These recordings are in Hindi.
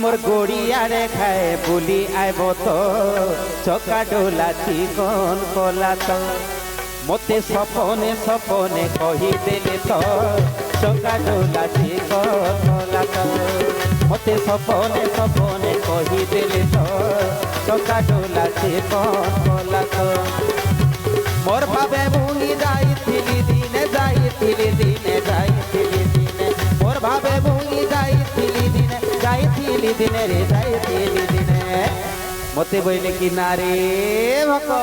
मोर गोड़ियारे खाए बुली आइब तो चका डोला चिकन कला तो मते सपने सपने कही देले तो चका डोला चिकन कला तो मते सपने सपने कही देले तो चका डोला चिकन कला तो मोर भावे मुंगी जाइथिली दिने जाइथिली दिने जाइथिली दिने मोर भावे मुंगी जाइथिली दिने जाइथिली दिने रे जाइथिली दिने मते बोले कि नारे भको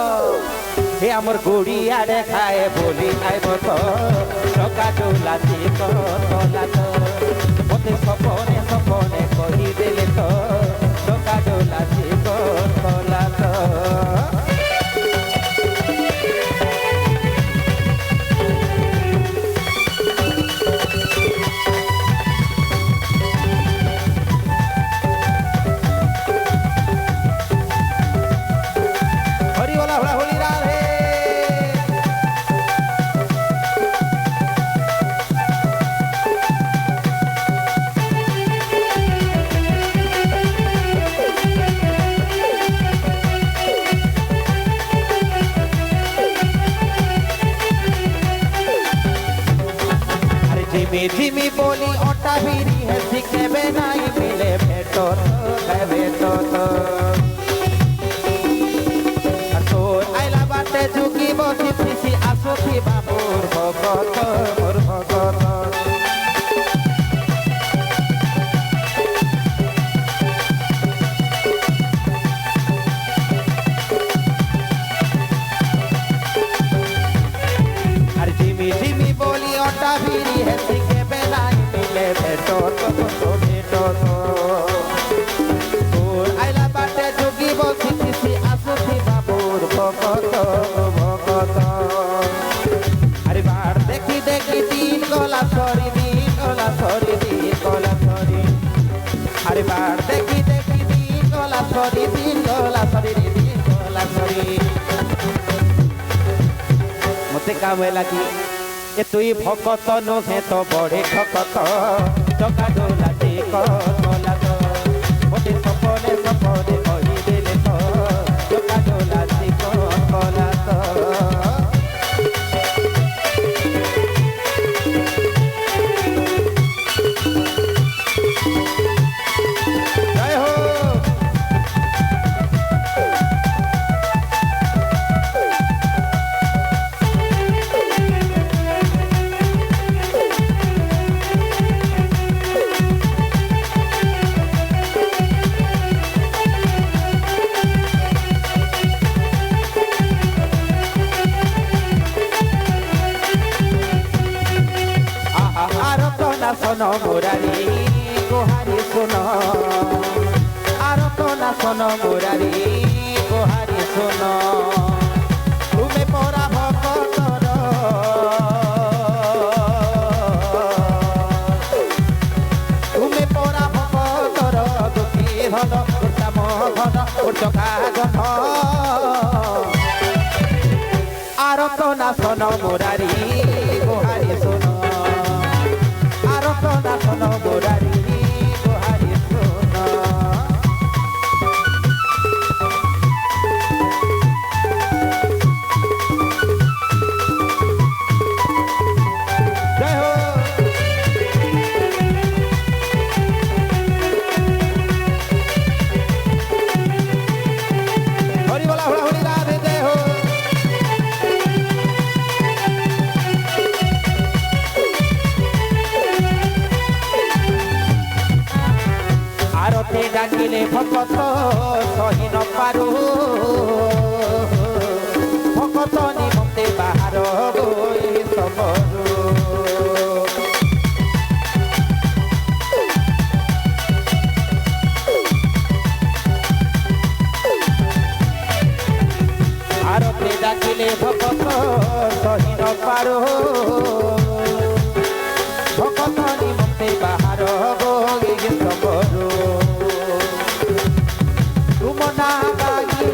हे आमर गुड़िया रे खाए बोली आइब तो चका डोला चिकन कला तो मते सपने सपने कही देले तो चका डोला चिकन कला तो झिमी झिमी बोली ओटा भीरी है सिखे बेनाई मिले भेटो तो तोर आइला बाटे झुकी बसी फिसी आसो थी बाबूर भगत मोर भगत झिमी झिमी बोली ओटा भीरी है सिखे बेनाई मिले भेटो तो भेटो तो तोर आइला बाटे जोगी बसी फिसी आसुथी बाबूर भगत भगत अरे बार देखी देखी दिन गला सरी दिन गला सरी दिन गला सरी अरे बार देखी देखी दिन गला सरी दिन गला सरी दिन गला सरी मते काम होला कि ए तुई भगत नुहे तो बड़े ठकत चका डोला चिकन कला तो मते सपने सपने कही देले तो चका डोला चिकन कला तो जय हो सोनो मुरारी गोहारी सुनो आरो तो ना सोनो मुरारी गोहारी सुनो तुम्हें परा भक्तर तुम्हें परा भक्तर दुखी धन उर्ताम घन उर्चका जन आरो तो ना सोनो मुरारी गोहारी सुनो ना सोनो मुरारी गोहारी सुनो जय हो हरि बोला हुड़ा हुड़ी राधे जय हो आरती डाकिले भगत सही न पारू भगत निमंते बाहर गई सबरू आरती डाकिले भगत सही न पारू भगत निमंते बाहर गई सबरू तुम ना गाई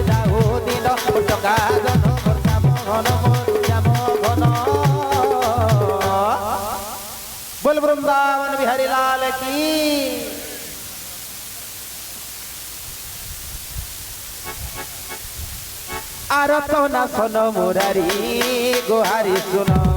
राहो दिन टका जन घन मोर जाम घन वृंदावन बिहारी लाल की। আর তো না শোনো মুরারি গোহারি শুনো